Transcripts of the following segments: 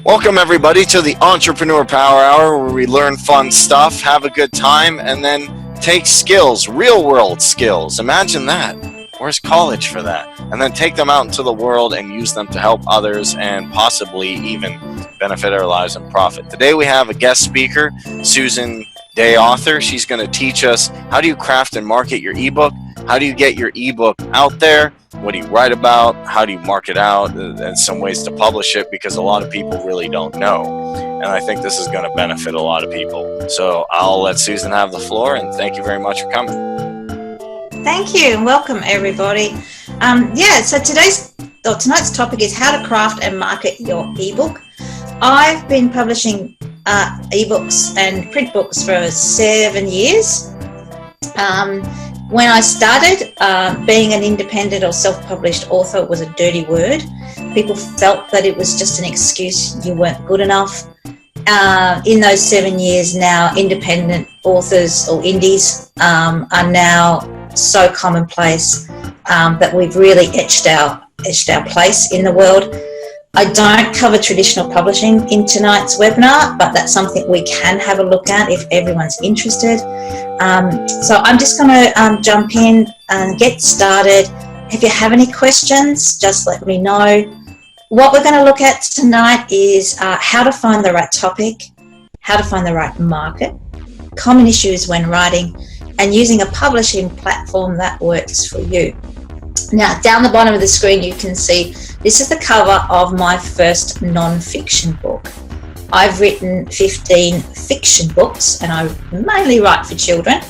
Welcome everybody to the Entrepreneur Power Hour, where we learn fun stuff, have a good time, and then take skills, real world skills. Imagine that. Where's college for that? And then take them out into the world and use them to help others and possibly even benefit our lives and profit. Today we have a guest speaker, SusanDayAuthor. She's going to teach us how do you craft and market your ebook? How do you get your ebook out there? What do you write about? How do you mark it out? And some ways to publish it, because a lot of people really don't know. And I think this is going to benefit a lot of people. So I'll let Susan have the floor, and thank you very much for coming. Thank you, and welcome everybody. So tonight's topic is how to craft and market your ebook. I've been publishing ebooks and print books for 7 years. When I started, being an independent or self-published author was a dirty word. People felt that it was just an excuse, you weren't good enough. In those 7 years now, independent authors or indies are now so commonplace that we've really etched our place in the world. I don't cover traditional publishing in tonight's webinar, but that's something we can have a look at if everyone's interested. So I'm just going to jump in and get started. If you have any questions, just let me know. What we're going to look at tonight is how to find the right topic, how to find the right market, common issues when writing, and using a publishing platform that works for you. Now, down the bottom of the screen, you can see this is the cover of my first non-fiction book. I've written 15 fiction books, and I mainly write for children.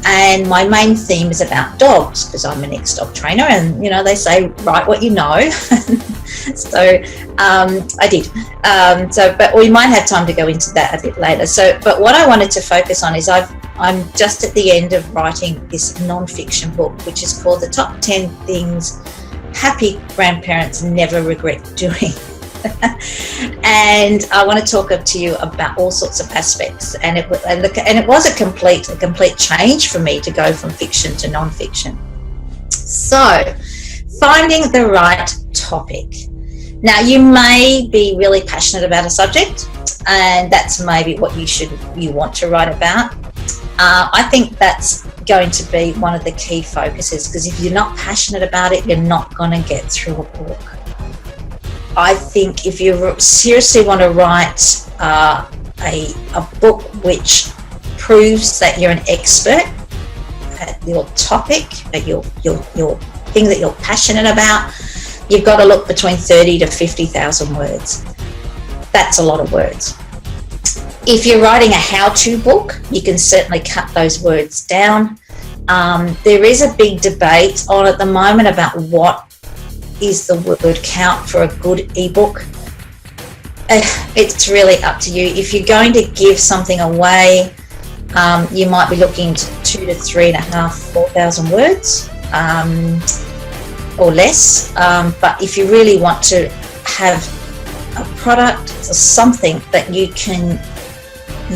And my main theme is about dogs, because I'm an ex-dog trainer, and they say write what you know. So I did. But we might have time to go into that a bit later. But what I wanted to focus on is I'm just at the end of writing this non-fiction book, which is called The Top 10 Things Happy Grandparents Never Regret Doing. And I want to talk to you about all sorts of aspects. And it was a complete change for me to go from fiction to non-fiction. So, finding the right topic. Now, you may be really passionate about a subject, and that's maybe what you want to write about. I think that's going to be one of the key focuses, because if you're not passionate about it, you're not going to get through a book. I think if you seriously want to write a book which proves that you're an expert at your topic, at your thing that you're passionate about, you've got to look between 30 to 50,000 words. That's a lot of words. If you're writing a how-to book, you can certainly cut those words down. There is a big debate on at the moment about what is the word count for a good ebook. It's really up to you. If you're going to give something away, you might be looking to 2,000 to 3,500, 4,000 words or less. But if you really want to have a product or something that you can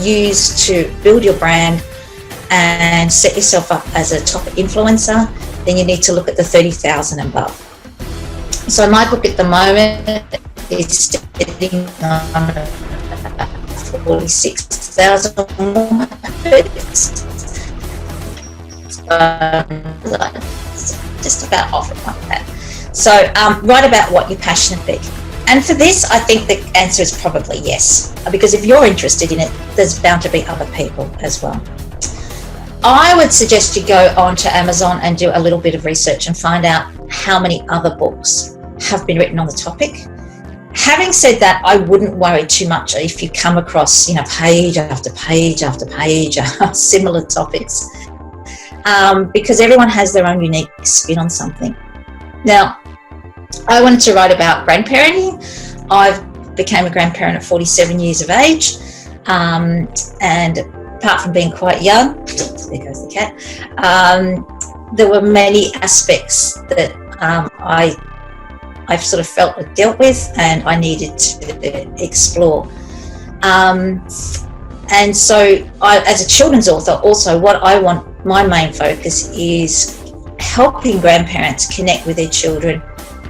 use to build your brand and set yourself up as a top influencer, then you need to look at the 30,000 and above. So my book at the moment is sitting on 46,000 words. Just about off it like that. So write about what you're passionate about. And for this, I think the answer is probably yes, because if you're interested in it, there's bound to be other people as well. I would suggest you go onto Amazon and do a little bit of research and find out how many other books have been written on the topic. Having said that, I wouldn't worry too much if you come across, page after page after page of similar topics, because everyone has their own unique spin on something. Now, I wanted to write about grandparenting. I became a grandparent at 47 years of age, and apart from being quite young, there goes the cat, there were many aspects that I've sort of felt and dealt with, and I needed to explore. And so as a children's author, also my main focus is helping grandparents connect with their children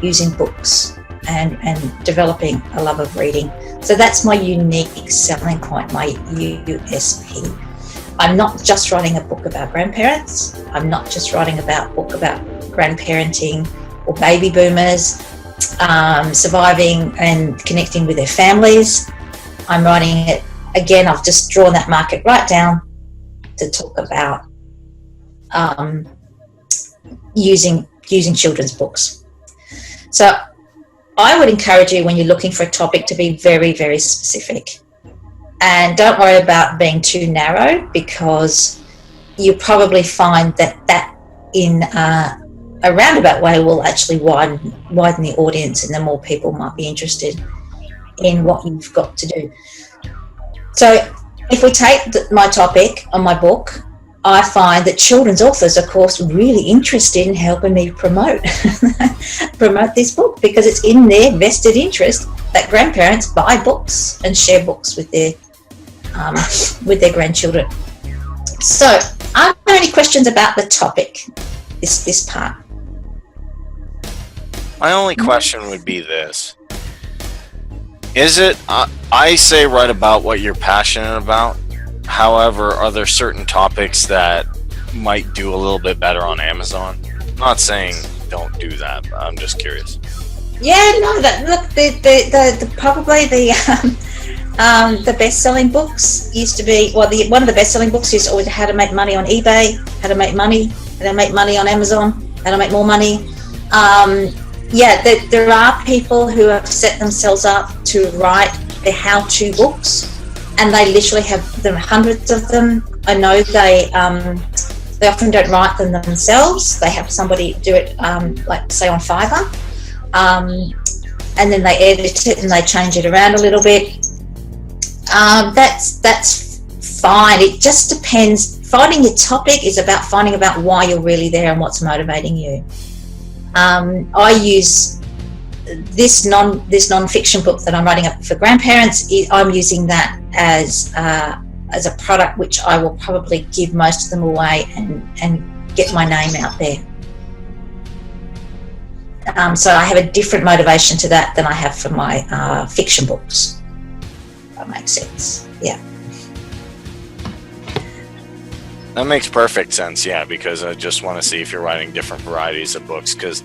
using books. and developing a love of reading. So that's my unique selling point, my USP. I'm not just writing a book about grandparents. I'm not just writing a book about grandparenting or baby boomers, surviving and connecting with their families. I'm writing it, again, I've just drawn that market right down to talk about using children's books. So I would encourage you, when you're looking for a topic, to be very, very specific. And don't worry about being too narrow, because you probably find that in a roundabout way will actually widen the audience, and then more people might be interested in what you've got to do. So if we take my topic on my book, I find that children's authors are, of course, really interested in helping me promote this book, because it's in their vested interest that grandparents buy books and share books with their grandchildren. So, are there any questions about the topic, this part? My only question would be this. Is it, I say write about what you're passionate about. However, are there certain topics that might do a little bit better on Amazon? I'm not saying don't do that, but I'm just curious. Yeah, no, probably the best-selling books used to be, one of the best-selling books is always how to make money on eBay, how to make money on Amazon, how to make more money. There are people who have set themselves up to write their how-to books, and they literally have hundreds of them. I know they often don't write them themselves. They have somebody do it, like say on Fiverr, and then they edit it and they change it around a little bit. That's fine. It just depends. Finding your topic is about finding about why you're really there and what's motivating you. I use this non-fiction book that I'm writing up for grandparents. I'm using that as a product which I will probably give most of them away and get my name out there. So I have a different motivation to that than I have for my fiction books. That makes sense. Yeah. That makes perfect sense, yeah, because I just want to see if you're writing different varieties of books. Because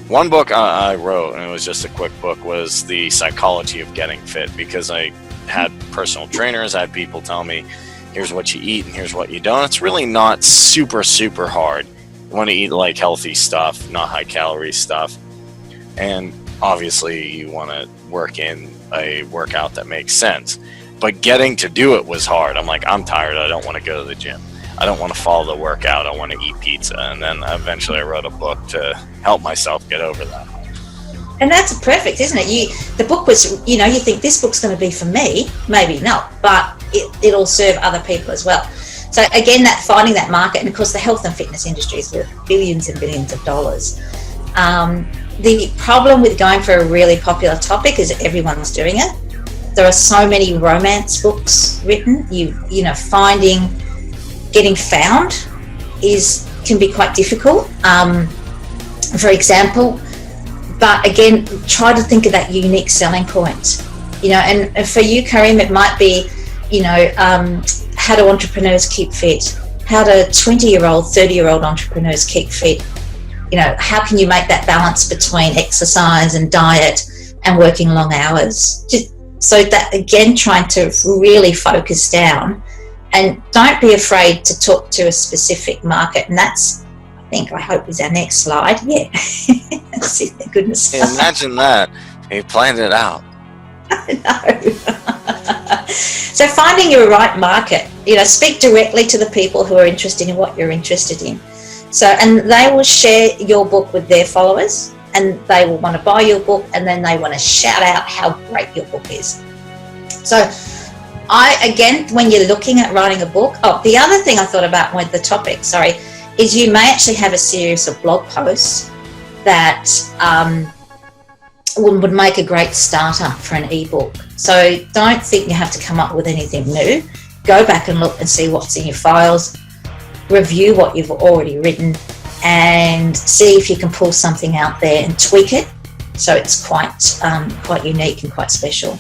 one book I wrote, and it was just a quick book, was The Psychology of Getting Fit, because I had personal trainers, I had people tell me, here's what you eat and here's what you don't. It's really not super, super hard. You want to eat like healthy stuff, not high calorie stuff. And obviously you want to work in a workout that makes sense. But getting to do it was hard. I'm like, I'm tired. I don't want to go to the gym. I don't want to follow the workout. I want to eat pizza. And then eventually I wrote a book to help myself get over that. And that's perfect, isn't it? The book was, you think this book's going to be for me, maybe not, but it'll serve other people as well. So again, that finding that market, and of course the health and fitness industry is worth billions and billions of dollars. The problem with going for a really popular topic is that everyone's doing it. There are so many romance books written. Getting found can be quite difficult. For example, but again, try to think of that unique selling point. And for you, Karim, it might be, how do entrepreneurs keep fit? How do 20-year-old, 30-year-old entrepreneurs keep fit? How can you make that balance between exercise and diet and working long hours? So that, again, trying to really focus down, and don't be afraid to talk to a specific market. And that's, I hope is our next slide. Yeah. Thank goodness. Imagine that. He planned it out. I know. So finding your right market, speak directly to the people who are interested in what you're interested in. So, and they will share your book with their followers, and they will want to buy your book, and then they want to shout out how great your book is. So when you're looking at writing a book, the other thing I thought about with the topic, is you may actually have a series of blog posts that would make a great starter for an ebook. So don't think you have to come up with anything new. Go back and look and see what's in your files, review what you've already written, and see if you can pull something out there and tweak it So it's quite unique and quite special.